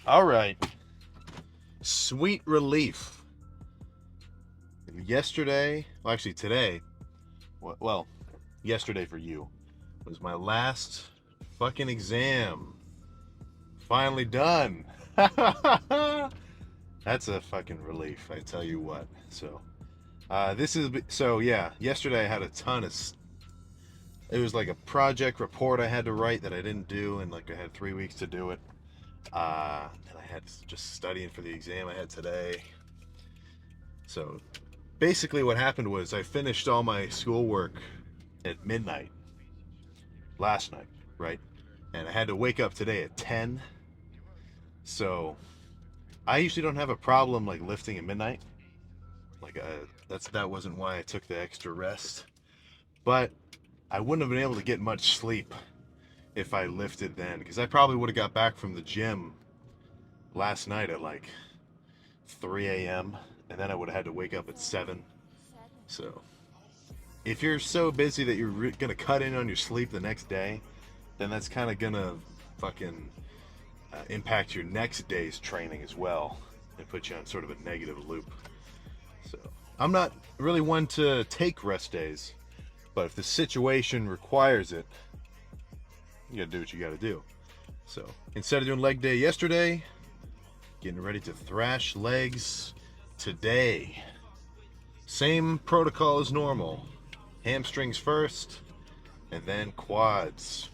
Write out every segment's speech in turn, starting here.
All right. Sweet relief. Yesterday, well, actually today, well, yesterday for you, was my last fucking exam. Finally done. That's a fucking relief, I tell you what. So, yesterday I had a ton of, it was like a project report I had to write that I didn't do, and like I had 3 weeks to do it. And I had just studying for the exam I had today. So basically, what happened was I finished all my schoolwork at midnight last night, right? And I had to wake up today at 10. So I usually don't have a problem like lifting at midnight. That wasn't why I took the extra rest. But I wouldn't have been able to get much sleep if I lifted then, because I probably would have got back from the gym last night at like 3 a.m. and then I would have had to wake up at 7. So if you're so busy that you're gonna cut in on your sleep the next day, then that's kind of gonna fucking impact your next day's training as well and put you on sort of a negative loop. So I'm not really one to take rest days, but if the situation requires it, you gotta do what you gotta do. So instead of doing leg day yesterday, getting ready to thrash legs today. Same protocol as normal. Hamstrings first, and then quads.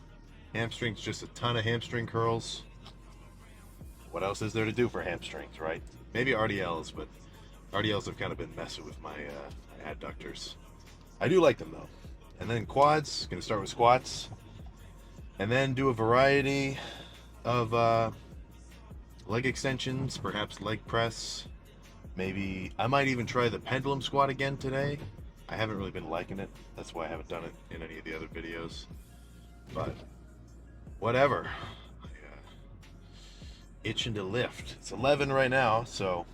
Hamstrings, just a ton of hamstring curls. What else is there to do for hamstrings, right? Maybe RDLs, but RDLs have kind of been messing with my adductors. I do like them though. And then quads, gonna start with squats, and then do a variety of leg extensions, perhaps leg press. Maybe I might even try the pendulum squat again today. I haven't really been liking it. That's why I haven't done it in any of the other videos. But whatever. Itching to lift. It's 11 right now, so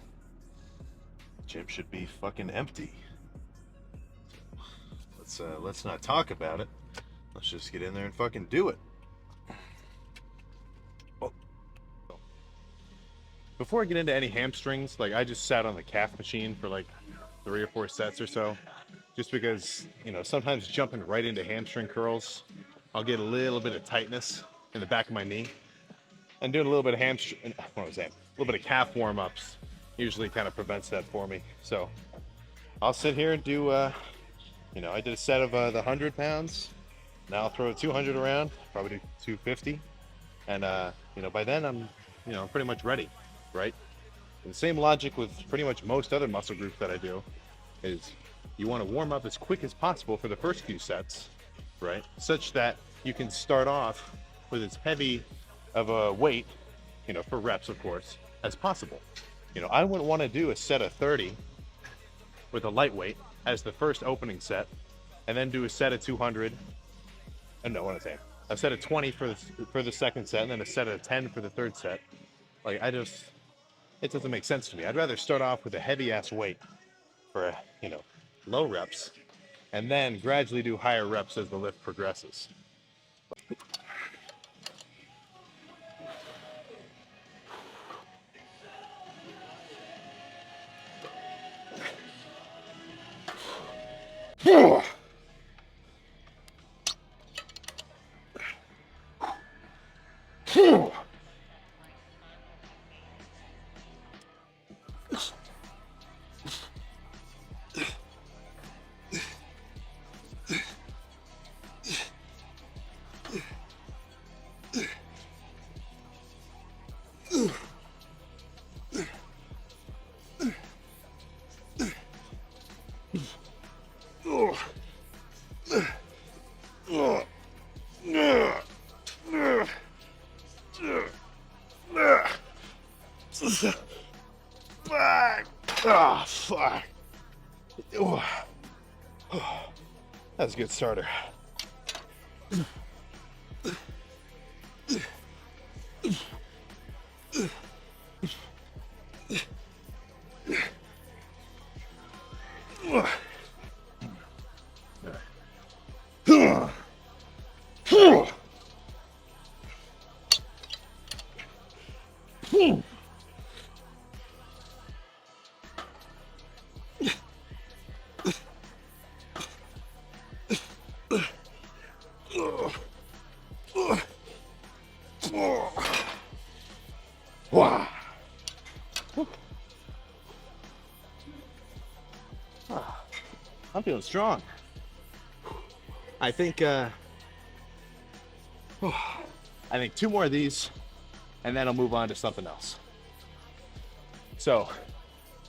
gym should be fucking empty. Let's not talk about it. Let's just get in there and fucking do it. Before I get into any hamstrings, like I just sat on the calf machine for like 3 or 4 sets or so, just because, sometimes jumping right into hamstring curls, I'll get a little bit of tightness in the back of my knee. And doing a little bit of a little bit of calf warm-ups usually kind of prevents that for me. So I'll sit here and do, I did a set of the 100 pounds. Now I'll throw 200 around, probably do 250. And, by then I'm, pretty much ready, right? And the same logic with pretty much most other muscle groups that I do is you want to warm up as quick as possible for the first few sets, right? Such that you can start off with as heavy of a weight, for reps, of course, as possible. I wouldn't want to do a set of 30 with a lightweight as the first opening set, and then do a set of 200. No, what I'm saying, a set of 20 for the second set, and then a set of 10 for the third set. Like it doesn't make sense to me. I'd rather start off with a heavy ass weight for low reps, and then gradually do higher reps as the lift progresses. Oh, fuck. That's a good starter. Wow. I'm feeling strong. I think 2 more of these, and then I'll move on to something else. So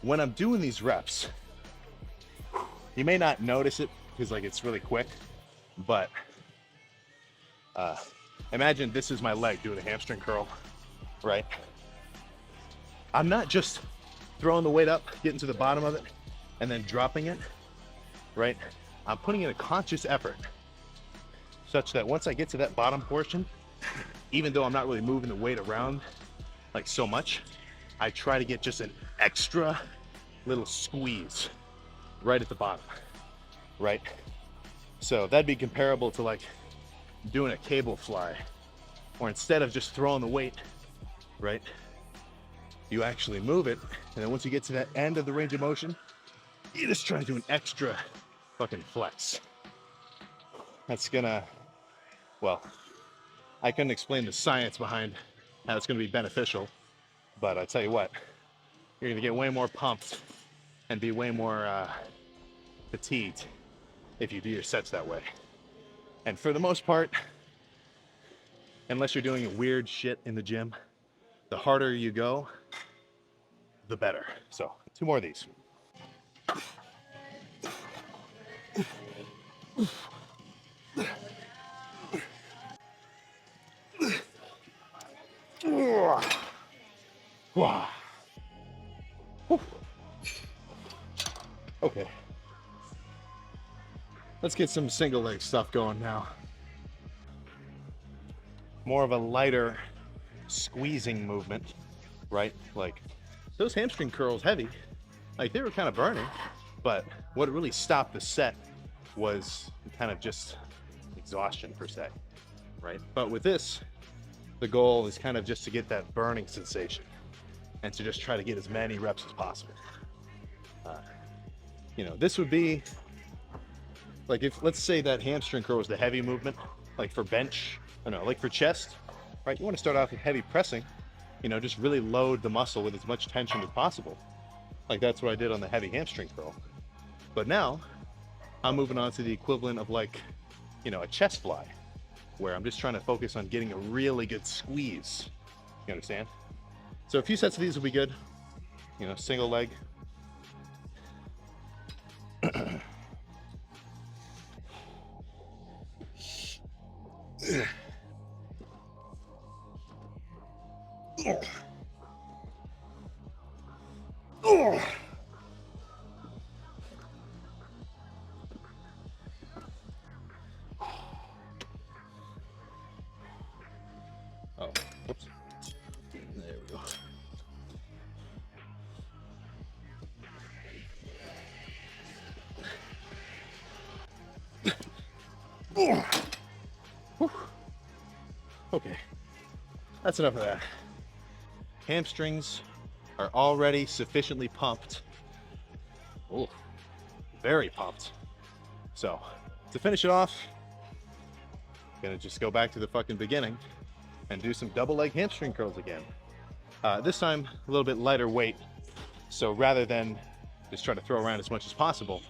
when I'm doing these reps, you may not notice it because like it's really quick, but imagine this is my leg doing a hamstring curl, right? I'm not just throwing the weight up, getting to the bottom of it, and then dropping it, right? I'm putting in a conscious effort such that once I get to that bottom portion, even though I'm not really moving the weight around like so much, I try to get just an extra little squeeze right at the bottom, right? So that'd be comparable to like doing a cable fly, or instead of just throwing the weight, right? You actually move it, and then once you get to that end of the range of motion, you just try to do an extra fucking flex. That's gonna, well, I couldn't explain the science behind how it's gonna be beneficial, but I tell you what, you're gonna get way more pumped and be way more fatigued if you do your sets that way. And for the most part, unless you're doing weird shit in the gym, the harder you go, the better. So 2 more of these. Okay. Let's get some single leg stuff going now. More of a lighter squeezing movement, right? Like those hamstring curls heavy, like they were kind of burning, but what really stopped the set was kind of just exhaustion per se, right? But with this, the goal is kind of just to get that burning sensation and to just try to get as many reps as possible. This would be like, if let's say that hamstring curl was the heavy movement, like for bench, like for chest, right? You want to start off with heavy pressing, just really load the muscle with as much tension as possible. Like that's what I did on the heavy hamstring curl. But now I'm moving on to the equivalent of like, a chest fly, where I'm just trying to focus on getting a really good squeeze. You understand? So a few sets of these will be good. Single leg. Oh, whoops. There we go. Okay, that's enough of that. Hamstrings are already sufficiently pumped. Oh, very pumped. So, to finish it off, gonna just go back to the fucking beginning and do some double leg hamstring curls again. This time, a little bit lighter weight. So rather than just try to throw around as much as possible,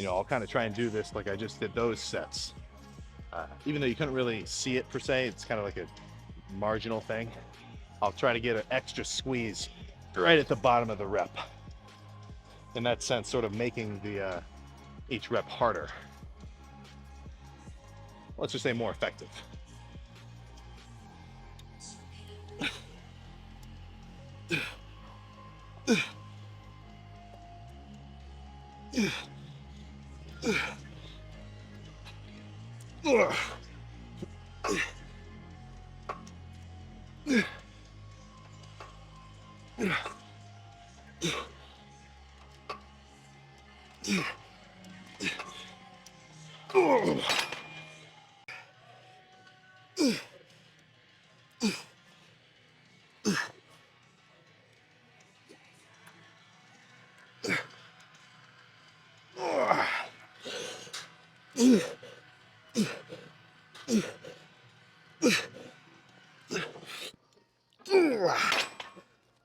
I'll kind of try and do this like I just did those sets. Even though you couldn't really see it per se, it's kind of like a marginal thing. I'll try to get an extra squeeze right at the bottom of the rep. In that sense, sort of making the each rep harder. Let's just say more effective.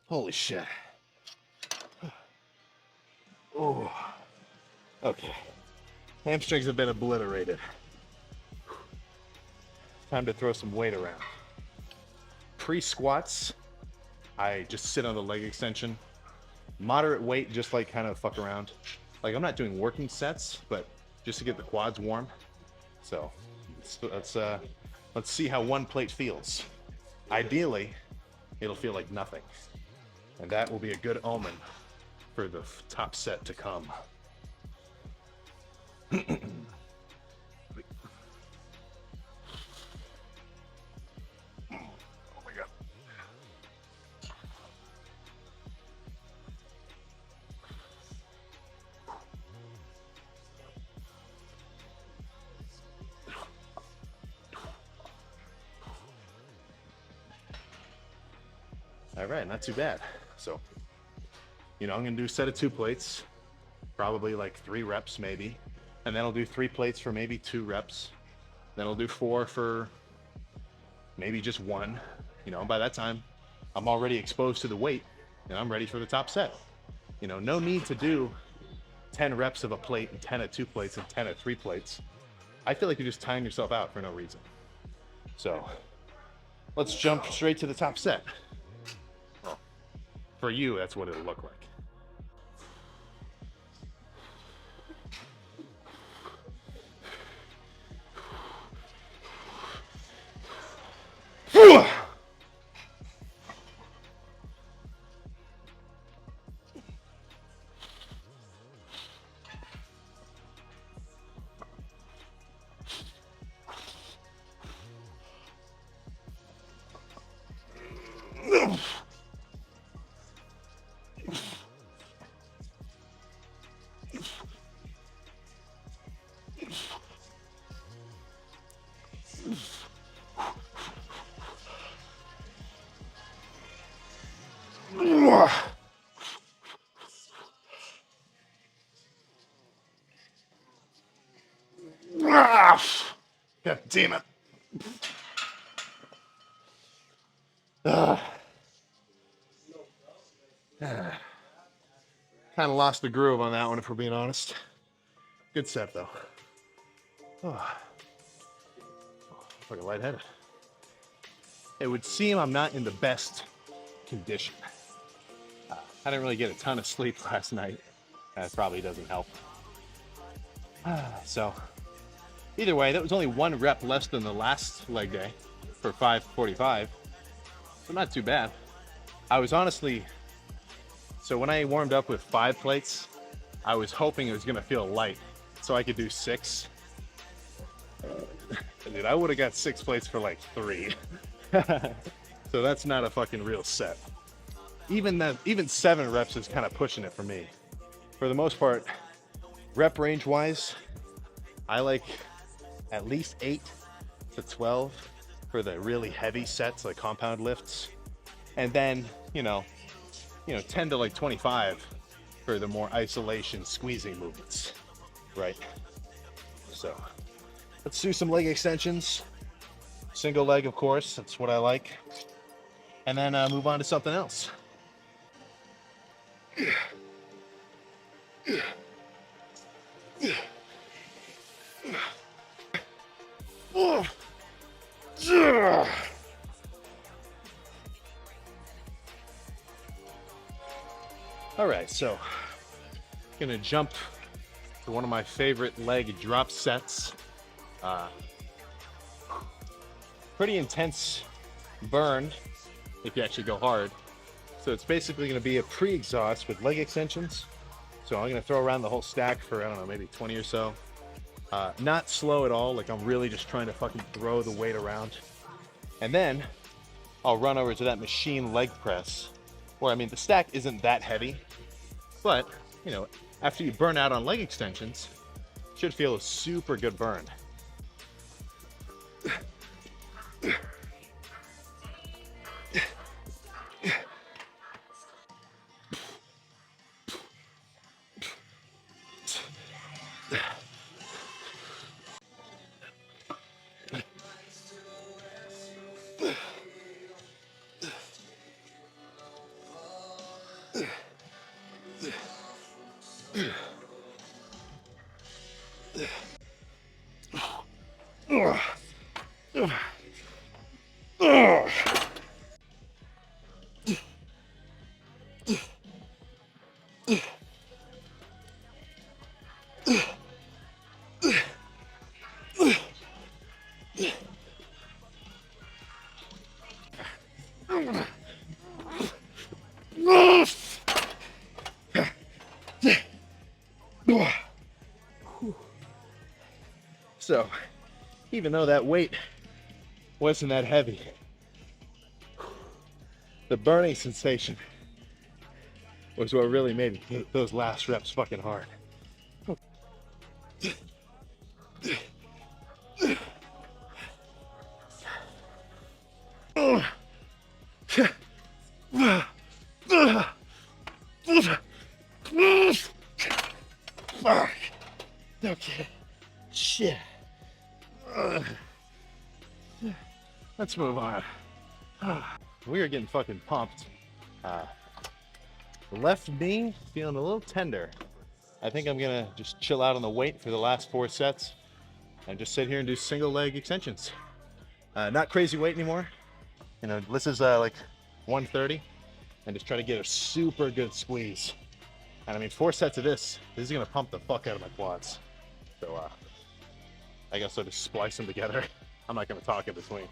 Holy shit. Oh. Okay. Hamstrings have been obliterated. Time to throw some weight around. Pre-squats, I just sit on the leg extension. Moderate weight, just like kind of fuck around. Like I'm not doing working sets, but just to get the quads warm. So let's see how one plate feels. Ideally, it'll feel like nothing. And that will be a good omen for the top set to come. All right, not too bad. So, I'm gonna do a set of 2 plates, probably like 3 reps maybe, and then I'll do 3 plates for maybe 2 reps. Then I'll do 4 for maybe just 1. By that time, I'm already exposed to the weight, and I'm ready for the top set. No need to do 10 reps of a plate and 10 at 2 plates and 10 at 3 plates. I feel like you're just tying yourself out for no reason. So, let's jump straight to the top set. For you, that's what it'll look like. God damn it. Kind of lost the groove on that one, if we're being honest. Good set, though. Fucking lightheaded. It would seem I'm not in the best condition. I didn't really get a ton of sleep last night. That probably doesn't help. So, either way, that was only 1 rep less than the last leg day for 5:45. So not too bad. I was honestly, so when I warmed up with 5 plates, I was hoping it was gonna feel light so I could do 6. Dude, I would have got 6 plates for like 3. So that's not a fucking real set. Even 7 reps is kind of pushing it for me. For the most part, rep range wise, I like at least 8 to 12 for the really heavy sets, like compound lifts. And then, 10 to like 25 for the more isolation squeezing movements, right? So let's do some leg extensions. Single leg, of course, that's what I like. And then move on to something else. All right, so gonna jump to one of my favorite leg drop sets. Pretty intense burn if you actually go hard. So it's basically gonna be a pre-exhaust with leg extensions. So I'm gonna throw around the whole stack for, I don't know, maybe 20 or so. Not slow at all, like I'm really just trying to fucking throw the weight around. And then I'll run over to that machine leg press, where the stack isn't that heavy, but after you burn out on leg extensions, it should feel a super good burn. So, even though that weight wasn't that heavy, the burning sensation was what really made those last reps fucking hard. Fuck. Okay. Shit. Let's move on. We are getting fucking pumped. Left knee feeling a little tender. I think I'm gonna just chill out on the weight for the last 4 sets and just sit here and do single leg extensions. Not crazy weight anymore. You know, this is like 130 and just try to get a super good squeeze. And I mean, 4 sets of this is gonna pump the fuck out of my quads. So I guess I'll just splice them together. I'm not gonna talk in between.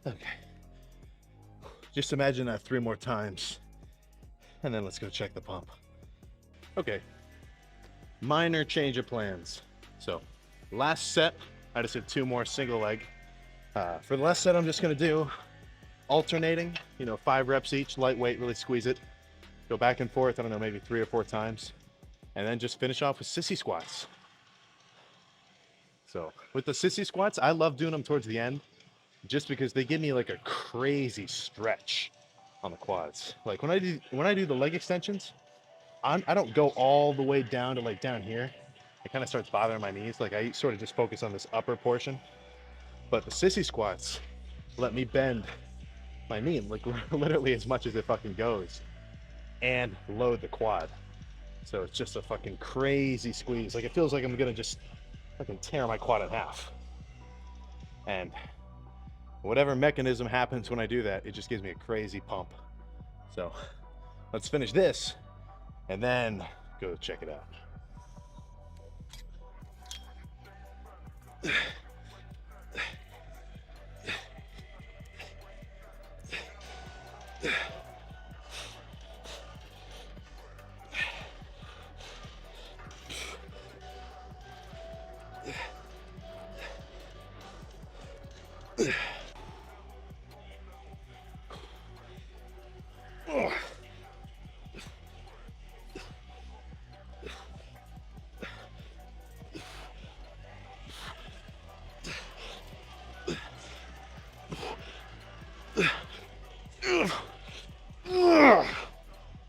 Okay. Just imagine that 3 more times, and then let's go check the pump. Okay. Minor change of plans. So, last set, I just did 2 more single leg. For the last set, I'm just gonna do alternating, 5 reps each, lightweight, really squeeze it. Go back and forth, I don't know, maybe 3 or 4 times. And then just finish off with sissy squats. So with the sissy squats, I love doing them towards the end just because they give me like a crazy stretch on the quads. Like when I do the leg extensions, I don't go all the way down to like down here. It kind of starts bothering my knees. Like I sort of just focus on this upper portion. But the sissy squats let me bend my knee like literally as much as it fucking goes and load the quad. So it's just a fucking crazy squeeze. Like it feels like I'm gonna just fucking tear my quad in half. And whatever mechanism happens when I do that, it just gives me a crazy pump. So let's finish this and then go check it out.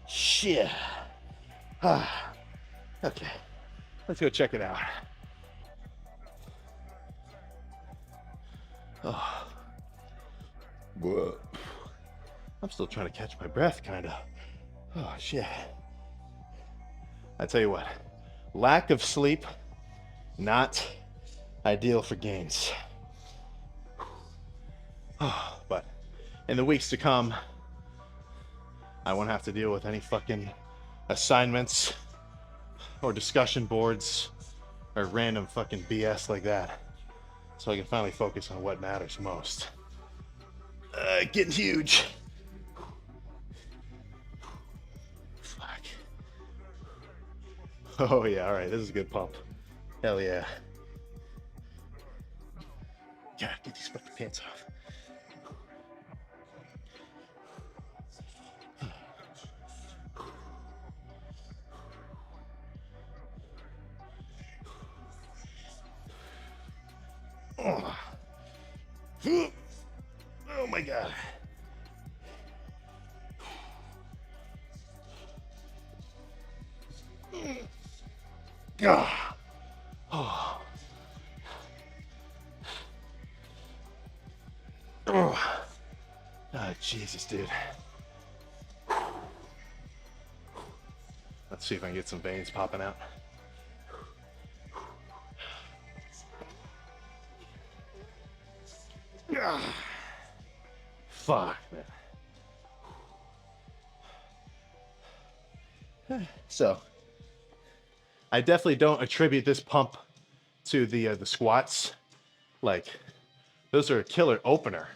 Shit. Okay, let's go check it out. Oh. Whoa. I'm still trying to catch my breath, kind of. Oh, shit. I tell you what, lack of sleep, not ideal for gains. Oh, but in the weeks to come, I won't have to deal with any fucking assignments or discussion boards or random fucking BS like that. So I can finally focus on what matters most. Getting huge. Fuck. Oh yeah, all right, this is a good pump. Hell yeah. God, get these fucking pants off. Oh my God. God. Oh. Oh, Jesus, dude. Let's see if I can get some veins popping out. Fuck, man. So, I definitely don't attribute this pump to the squats. Like, those are a killer opener,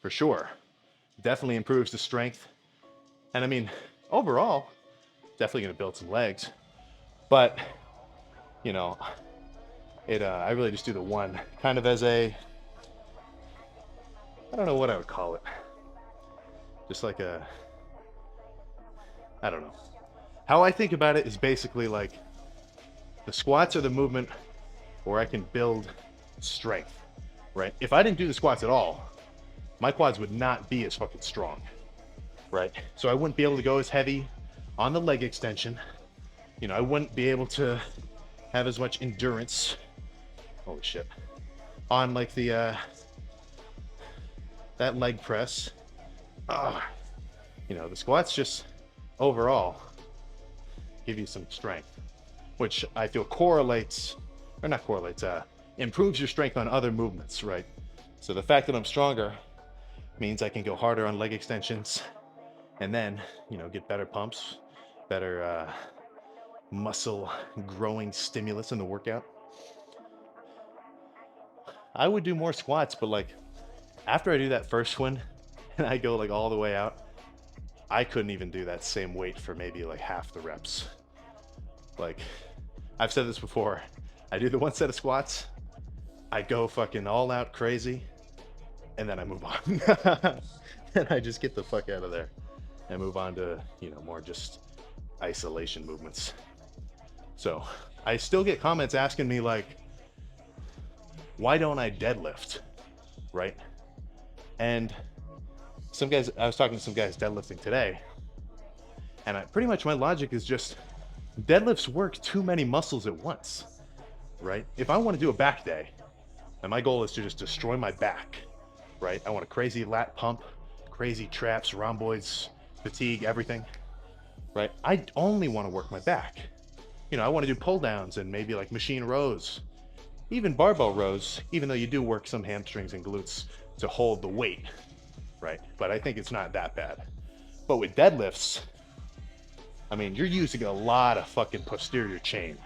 for sure. Definitely improves the strength. And I mean, overall, definitely gonna build some legs. But, you know, I really just do the one kind of as a, I don't know what I would call it. Just like a, I don't know. How I think about it is basically like the squats are the movement where I can build strength, right? If I didn't do the squats at all, my quads would not be as fucking strong, right? So I wouldn't be able to go as heavy on the leg extension. You know, I wouldn't be able to have as much endurance. Holy shit. On like the, that leg press. You know, the squats just overall give you some strength, which I feel correlates, or not correlates, improves your strength on other movements, right? So the fact that I'm stronger means I can go harder on leg extensions and then, you know, get better pumps, better muscle growing stimulus in the workout. I would do more squats, but like after I do that first one and I go like all the way out, I couldn't even do that same weight for maybe like half the reps. Like, I've said this before, I do the one set of squats, I go fucking all out crazy, and then I move on. And I just get the fuck out of there and move on to, you know, more just isolation movements. So I still get comments asking me like, why don't I deadlift, right? And some guys, I was talking to some guys deadlifting today, and pretty much my logic is just deadlifts work too many muscles at once, right? If I want to do a back day, and my goal is to just destroy my back, right? I want a crazy lat pump, crazy traps, rhomboids, fatigue, everything, right? I only want to work my back. You know, I want to do pull downs and maybe like machine rows, even barbell rows, even though you do work some hamstrings and glutes to hold the weight, right? But I think it's not that bad. But with deadlifts, I mean, you're using a lot of fucking posterior chain.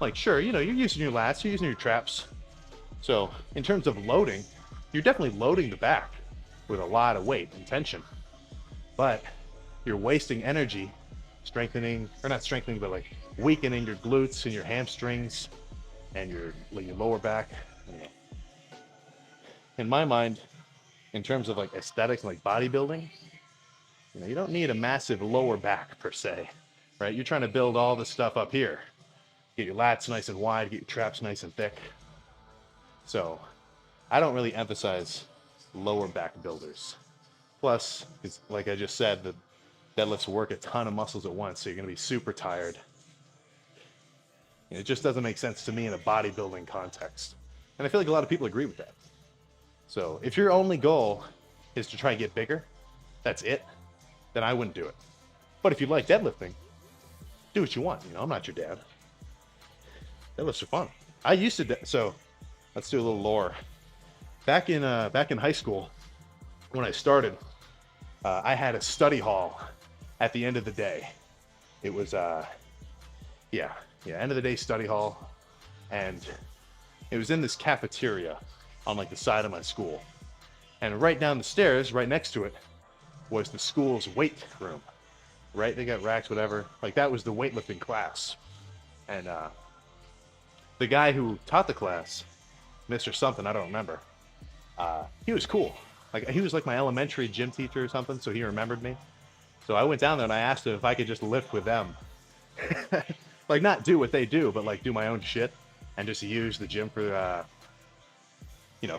Like, sure, you know, you're using your lats, you're using your traps. So in terms of loading, you're definitely loading the back with a lot of weight and tension. But you're wasting energy strengthening, or not strengthening, but like weakening your glutes and your hamstrings and your lower back. You know. In my mind, in terms of like aesthetics and like bodybuilding, you know, you don't need a massive lower back per se, right? You're trying to build all the stuff up here. Get your lats nice and wide, get your traps nice and thick. So I don't really emphasize lower back builders. Plus, it's like I just said, the deadlifts work a ton of muscles at once, so you're gonna be super tired. And it just doesn't make sense to me in a bodybuilding context. And I feel like a lot of people agree with that. So if your only goal is to try and get bigger, that's it, then I wouldn't do it. But if you like deadlifting, do what you want. You know, I'm not your dad. Deadlifts are fun. I used to, so let's do a little lore. Back in high school, when I started, I had a study hall at the end of the day. It was, end of the day study hall. And it was in this cafeteria on like the side of my school. And right down the stairs, right next to it, was the school's weight room, right? They got racks, whatever. Like that was the weightlifting class. And the guy who taught the class, Mr. Something, I don't remember, he was cool. Like he was like my elementary gym teacher or something, so he remembered me. So I went down there and I asked him if I could just lift with them. Like not do what they do, but like do my own shit and just use the gym for,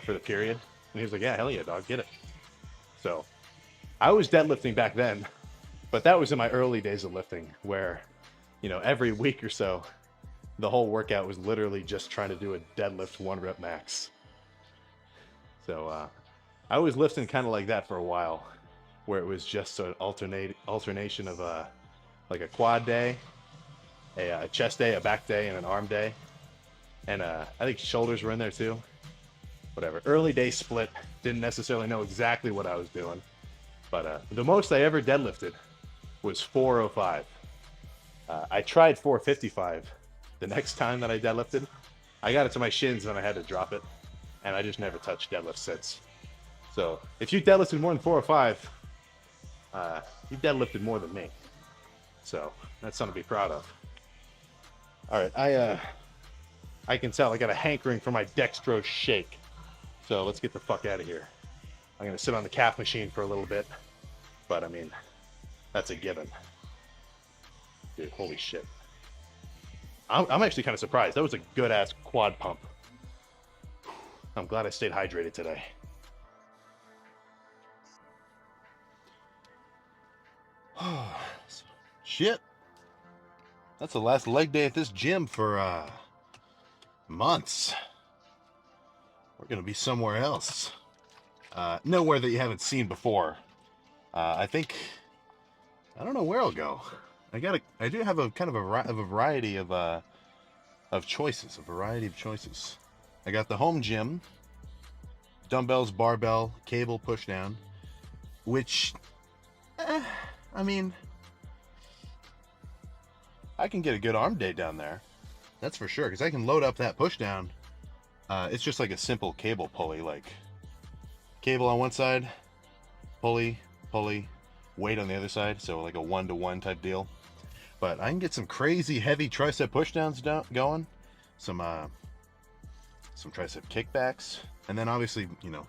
for the period. And he was like, yeah, hell yeah, dog, get it. So I was deadlifting back then, but that was in my early days of lifting where, you know, every week or so, the whole workout was literally just trying to do a deadlift 1 rep max. So I was lifting kind of like that for a while, where it was just an alternation of like a quad day, a chest day, a back day, and an arm day, and I think shoulders were in there too. Whatever. Early day split. Didn't necessarily know exactly what I was doing, but the most I ever deadlifted was 405. I tried 455 the next time that I deadlifted. I got it to my shins and I had to drop it, and I just never touched deadlift since. So if you deadlifted more than 405, you deadlifted more than me. So that's something to be proud of. All right, I can tell I got a hankering for my dextrose shake. So let's get the fuck out of here. I'm gonna sit on the calf machine for a little bit, but I mean, that's a given. Dude, holy shit. I'm actually kind of surprised. That was a good ass quad pump. I'm glad I stayed hydrated today. Shit. That's the last leg day at this gym for months. We're gonna be somewhere else. Nowhere that you haven't seen before. I don't know where I'll go. I do have a kind of a variety of choices. A variety of choices. I got the home gym, dumbbells, barbell, cable, push down, which, I mean, I can get a good arm day down there. That's for sure, because I can load up that push down. It's just like a simple cable pulley, like cable on one side, pulley, weight on the other side, so like a 1-to-1 type deal. But I can get some crazy heavy tricep pushdowns going, some tricep kickbacks, and then obviously, you know,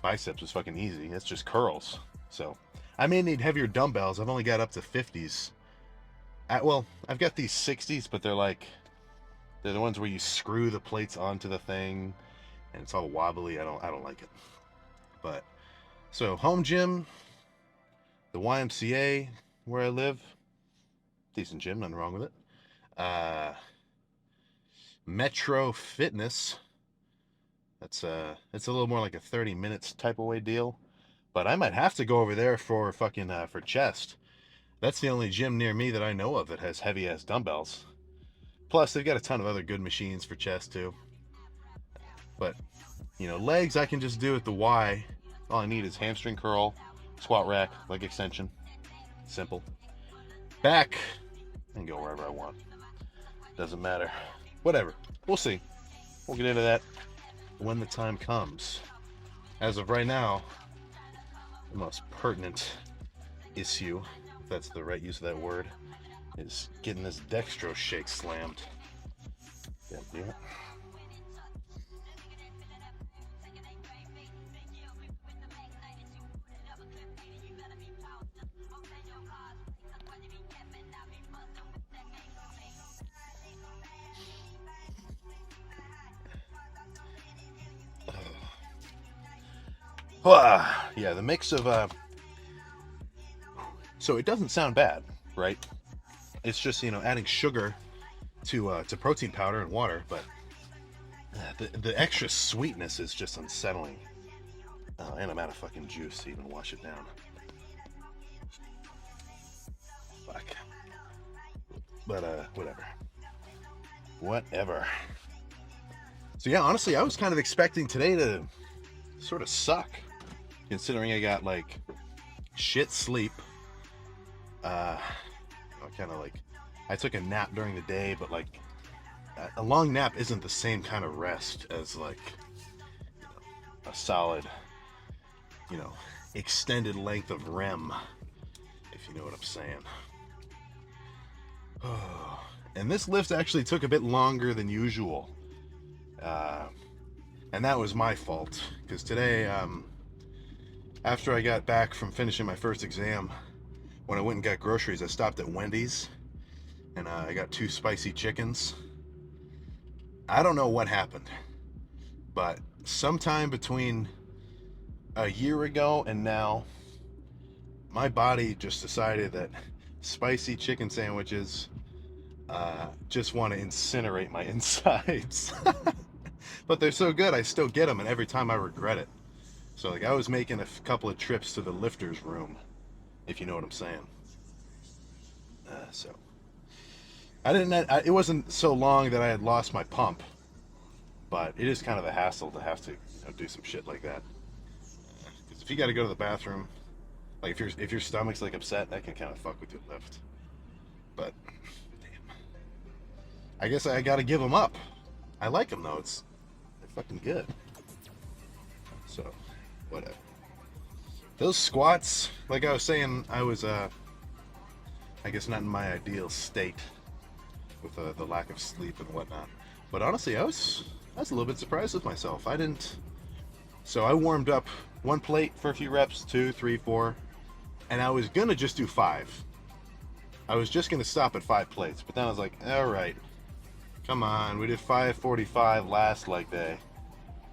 biceps is fucking easy. It's just curls. So I may need heavier dumbbells. I've only got up to 50s. Well, I've got these 60s, but they're the ones where you screw the plates onto the thing, and it's all wobbly. I don't like it. But so home gym, the YMCA where I live, decent gym, nothing wrong with it. Metro Fitness. It's a little more like a 30 minutes type of way deal, but I might have to go over there for fucking for chest. That's the only gym near me that I know of that has heavy ass dumbbells. Plus, they've got a ton of other good machines for chest too. But you know, legs I can just do at the Y. All I need is hamstring curl, squat rack, leg extension. Simple. Back, I can go wherever I want. Doesn't matter. Whatever. We'll see. We'll get into that when the time comes. As of right now, the most pertinent issue, if that's the right use of that word, is getting this dextrose shake slammed. Yeah. Yeah, the mix of so it doesn't sound bad, right? It's just, you know, adding sugar to protein powder and water, but the extra sweetness is just unsettling. And I'm out of fucking juice to even wash it down. Fuck. But whatever. So yeah, honestly, I was kind of expecting today to sort of suck, considering I got like shit sleep. I took a nap during the day, but like a long nap isn't the same kind of rest as like, you know, a solid, you know, extended length of REM, if you know what I'm saying. And this lift actually took a bit longer than usual. And that was my fault, because today, after I got back from finishing my first exam, when I went and got groceries, I stopped at Wendy's, and I got 2 spicy chickens. I don't know what happened, but sometime between a year ago and now, my body just decided that spicy chicken sandwiches just want to incinerate my insides. But they're so good, I still get them, and every time I regret it. So like I was making a couple of trips to the lifter's room, if you know what I'm saying. So it wasn't so long that I had lost my pump, but it is kind of a hassle to have to do some shit like that. Because if you got to go to the bathroom, like if your stomach's like upset, that can kind of fuck with your lift. But damn, I guess I got to give them up. I like them though. They're fucking good. So whatever. Those squats, like I was saying, I was I guess not in my ideal state with the lack of sleep and whatnot. But honestly, I was a little bit surprised with myself. I didn't. So I warmed up one plate for a few reps, 2, 3, 4, and I was gonna just do 5. I was just gonna stop at 5 plates, but then I was like, all right, come on, we did 545 last leg day.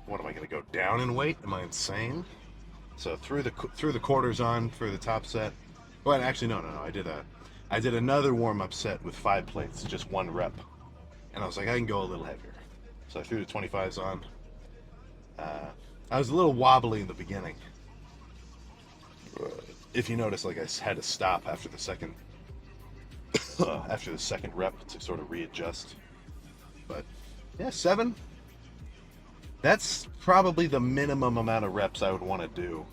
What am I gonna go down in weight? Am I insane? So threw the quarters on for the top set. Well, actually, no. I did another warm up set with 5 plates, just 1 rep, and I was like, I can go a little heavier. So I threw the 25s on. I was a little wobbly in the beginning. If you notice, like I had to stop after the second rep to sort of readjust. But yeah, 7. That's probably the minimum amount of reps I would want to do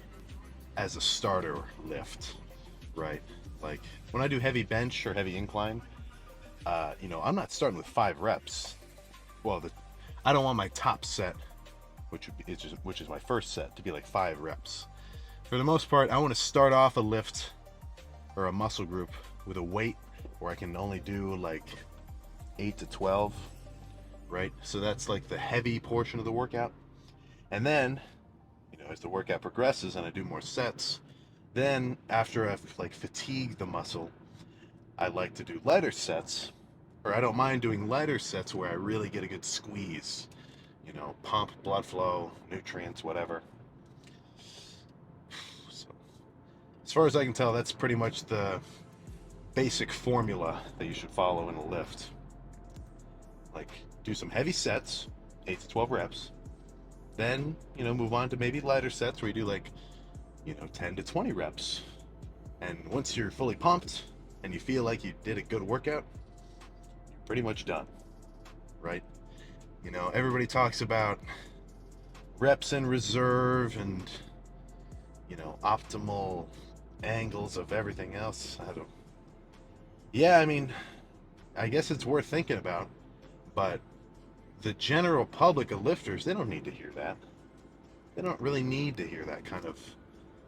as a starter lift, right? Like when I do heavy bench or heavy incline, I'm not starting with 5 reps. Well, I don't want my top set, which is my first set, to be like 5 reps. For the most part, I want to start off a lift or a muscle group with a weight where I can only do like 8 to 12, right? So that's like the heavy portion of the workout. And then, as the workout progresses and I do more sets, then after I've like fatigued the muscle, I like to do lighter sets, or I don't mind doing lighter sets where I really get a good squeeze, pump, blood flow, nutrients, whatever. So, as far as I can tell, that's pretty much the basic formula that you should follow in a lift. Like, do some heavy sets, 8 to 12 reps, then, move on to maybe lighter sets where you do like, 10 to 20 reps. And once you're fully pumped and you feel like you did a good workout, you're pretty much done, right? Everybody talks about reps in reserve and, optimal angles of everything else. I guess it's worth thinking about, but the general public of lifters, they don't need to hear that. They don't really need to hear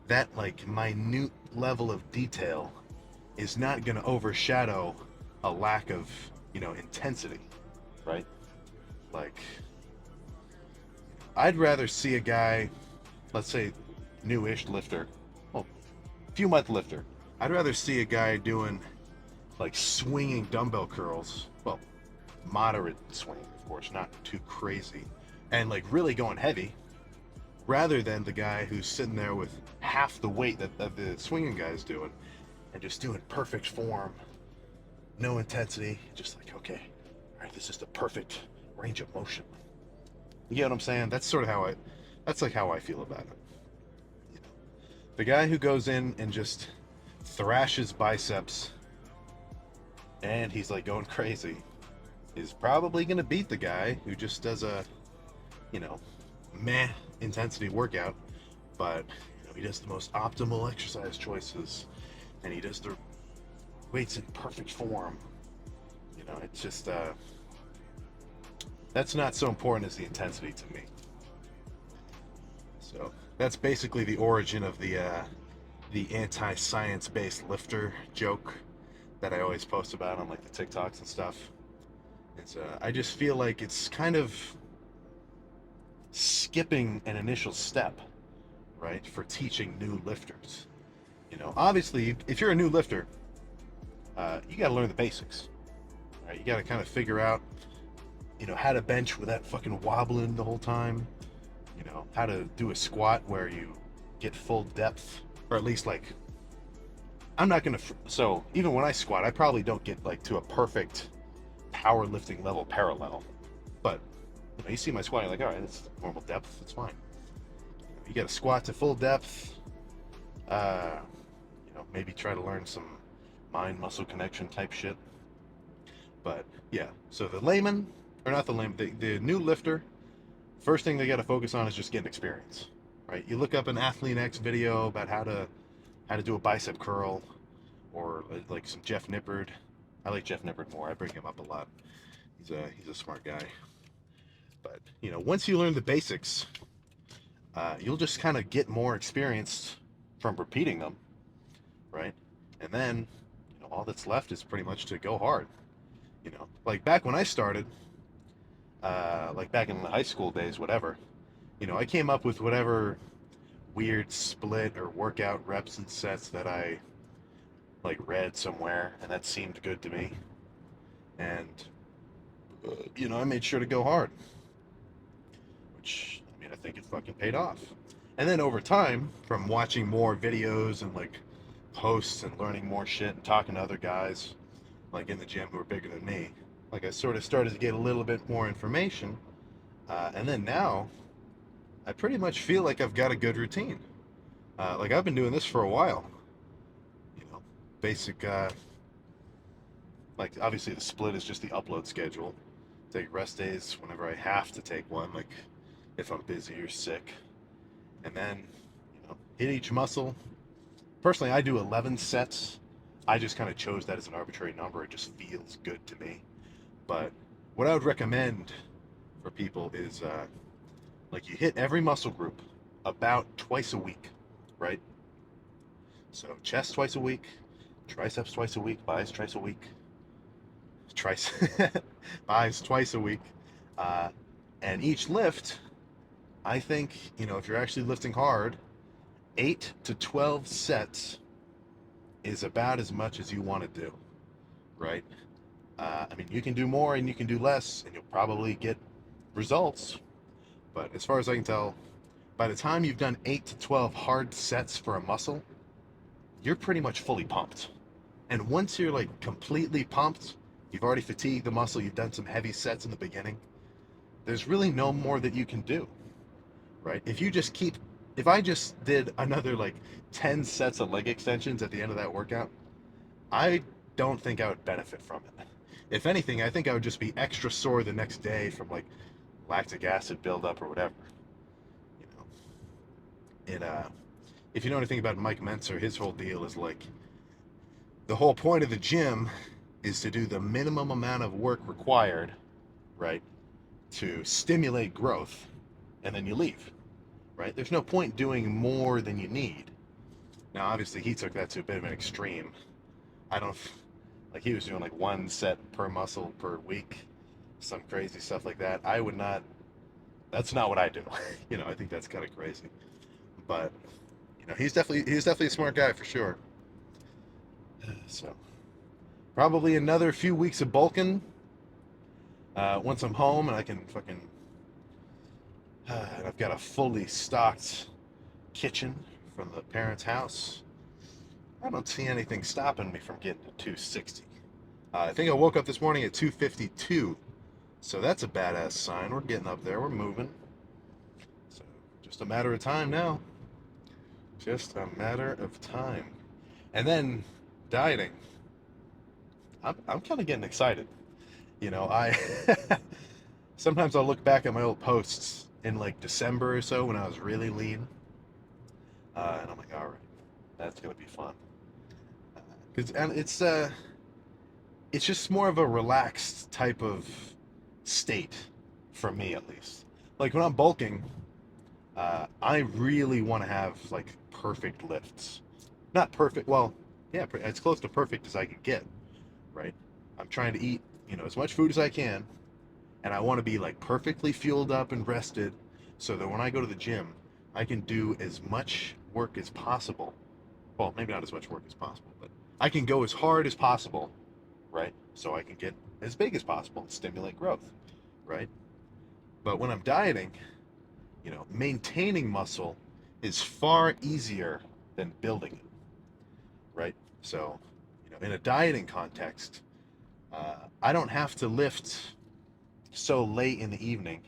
that like minute level of detail is not going to overshadow a lack of, intensity, right? Like, I'd rather see a guy, let's say newish lifter, few month lifter. I'd rather see a guy doing like swinging dumbbell curls, well, moderate swing, of course, not too crazy, and like really going heavy, rather than the guy who's sitting there with half the weight that the swinging guy's doing and just doing perfect form, no intensity, just like, okay, all right, this is the perfect range of motion. You get what I'm saying? That's sort of that's like how I feel about it. The guy who goes in and just thrashes biceps and he's like going crazy is probably going to beat the guy who just does a, meh intensity workout, but he does the most optimal exercise choices and he does the weights in perfect form. It's just that's not so important as the intensity to me. So that's basically the origin of the anti-science based lifter joke that I always post about on like the TikToks and stuff. I just feel like it's kind of skipping an initial step, right, for teaching new lifters. Obviously, if you're a new lifter, you got to learn the basics, right? You got to kind of figure out, how to bench without fucking wobbling the whole time, how to do a squat where you get full depth, or at least like, I'm not gonna, so even when I squat, I probably don't get like to a perfect powerlifting level parallel, but you see my squat, you're like, all right, it's normal depth, it's fine. you got to squat to full depth. Maybe try to learn some mind muscle connection type shit. But yeah, so the layman, or not the layman, the new lifter, first thing they got to focus on is just getting experience, right? You look up an Athlete X video about how to do a bicep curl, or like some Jeff Nippard. I like Jeff Nippard more. I bring him up a lot. He's a smart guy. But once you learn the basics, you'll just kind of get more experience from repeating them, right? And then all that's left is pretty much to go hard. Like back when I started, like back in the high school days, whatever. I came up with whatever weird split or workout reps and sets that I like read somewhere, and that seemed good to me. And I made sure to go hard, which I think it fucking paid off. And then over time, from watching more videos and like posts and learning more shit and talking to other guys like in the gym who are bigger than me, like I sort of started to get a little bit more information. And then now I pretty much feel like I've got a good routine. Like I've been doing this for a while. Basic, like obviously the split is just the upload schedule. Take rest days whenever I have to take one, like if I'm busy or sick. And then, hit each muscle. Personally, I do 11 sets. I just kind of chose that as an arbitrary number. It just feels good to me. But what I would recommend for people is like you hit every muscle group about twice a week, right? So chest twice a week, triceps twice a week, buys twice a week, buys twice a week, and each lift, I think, if you're actually lifting hard, 8 to 12 sets is about as much as you want to do, right? You can do more and you can do less, and you'll probably get results. But as far as I can tell, by the time you've done 8 to 12 hard sets for a muscle, you're pretty much fully pumped. And once you're like completely pumped, you've already fatigued the muscle, you've done some heavy sets in the beginning, there's really no more that you can do, right? If I just did another like 10 sets of leg extensions at the end of that workout, I don't think I would benefit from it. If anything, I think I would just be extra sore the next day from like lactic acid buildup or whatever. If you know anything about Mike Mentzer, his whole deal is like, the whole point of the gym is to do the minimum amount of work required, right, to stimulate growth, and then you leave, right? There's no point doing more than you need. Now, obviously, he took that to a bit of an extreme. I don't, like he was doing like 1 set per muscle per week, some crazy stuff like that. I would not, that's not what I do. I think that's kind of crazy. But, he's definitely a smart guy for sure. So, probably another few weeks of bulking. Once I'm home and I can fucking, and I've got a fully stocked kitchen from the parents' house, I don't see anything stopping me from getting to 260. I think I woke up this morning at 252, so that's a badass sign. We're getting up there, we're moving. So, just a matter of time now. Just a matter of time. And then, dieting. I'm kind of getting excited. I sometimes I'll look back at my old posts in like December or so when I was really lean, and I'm like, all right, that's gonna be fun. And it's just more of a relaxed type of state for me, at least. Like when I'm bulking, I really want to have like perfect lifts. Not perfect, well, yeah, as close to perfect as I can get, right? I'm trying to eat, as much food as I can, and I want to be like perfectly fueled up and rested so that when I go to the gym, I can do as much work as possible. Well, maybe not as much work as possible, but I can go as hard as possible, right? So I can get as big as possible and stimulate growth, right? But when I'm dieting, maintaining muscle is far easier than building it, right? So, in a dieting context, I don't have to lift so late in the evening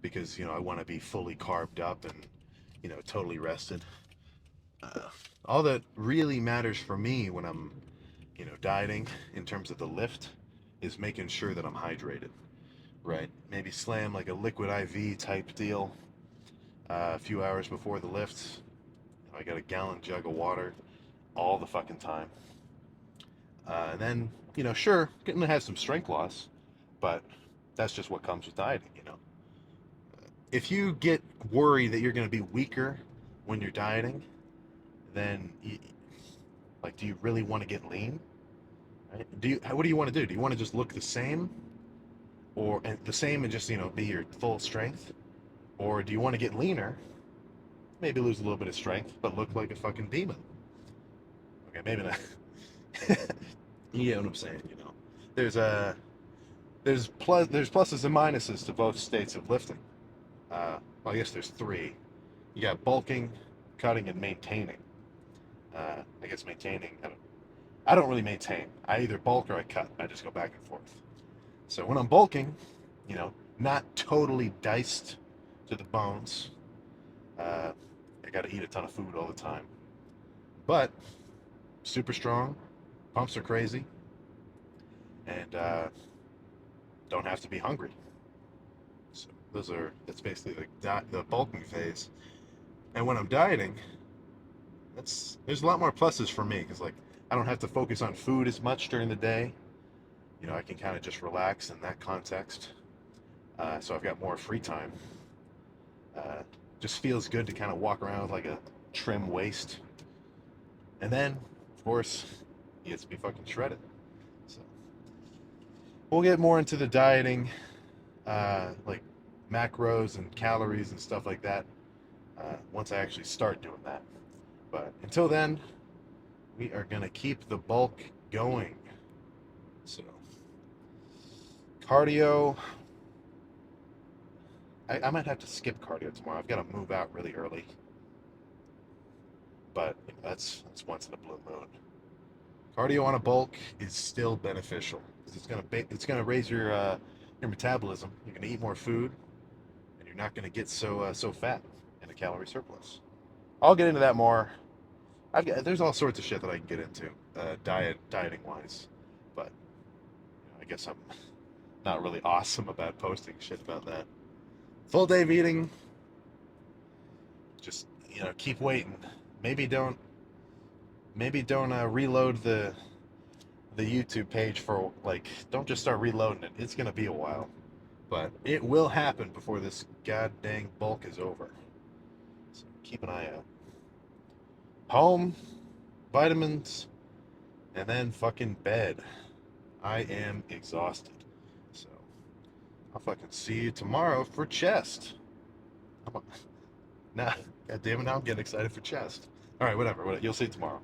because I want to be fully carved up and totally rested. Uh, all that really matters for me when I'm, dieting in terms of the lift is making sure that I'm hydrated, right? Maybe slam like a liquid IV type deal a few hours before the lift. I got a gallon jug of water all the fucking time. And then, sure, getting to have some strength loss, but that's just what comes with dieting. If you get worried that you're going to be weaker when you're dieting, then, like, do you really want to get lean? Right? What do you want to do? Do you want to just look the same, and the same and just be your full strength, or do you want to get leaner, maybe lose a little bit of strength, but look like a fucking demon? Okay, maybe not. You get what I'm saying? There's a there's pluses and minuses to both states of lifting. Well, I guess there's three. You got bulking, cutting, and maintaining. I guess maintaining. I don't really maintain. I either bulk or I cut. I just go back and forth. So when I'm bulking, not totally diced to the bones. I got to eat a ton of food all the time, but super strong. Pumps are crazy, and don't have to be hungry. So that's basically the bulking phase. And when I'm dieting, there's a lot more pluses for me because like I don't have to focus on food as much during the day. I can kind of just relax in that context. So I've got more free time. Just feels good to kind of walk around with like a trim waist. And then, of course, he gets to be fucking shredded. So we'll get more into the dieting, like macros and calories and stuff like that, once I actually start doing that. But until then, we are going to keep the bulk going. So, cardio. I might have to skip cardio tomorrow. I've got to move out really early. But that's once in a blue moon. Cardio on a bulk is still beneficial because it's gonna raise your metabolism. You're gonna eat more food, and you're not gonna get so fat in a calorie surplus. I'll get into that more. There's all sorts of shit that I can get into dieting wise, but I guess I'm not really awesome about posting shit about that. Full day of eating. Just keep waiting. Maybe don't reload the YouTube page for like, don't just start reloading it. It's gonna be a while, but it will happen before this god dang bulk is over. So keep an eye out. Home, vitamins, and then fucking bed. I am exhausted. So I'll fucking see you tomorrow for chest. Nah, god damn it, now I'm getting excited for chest. All right, whatever. You'll see you tomorrow.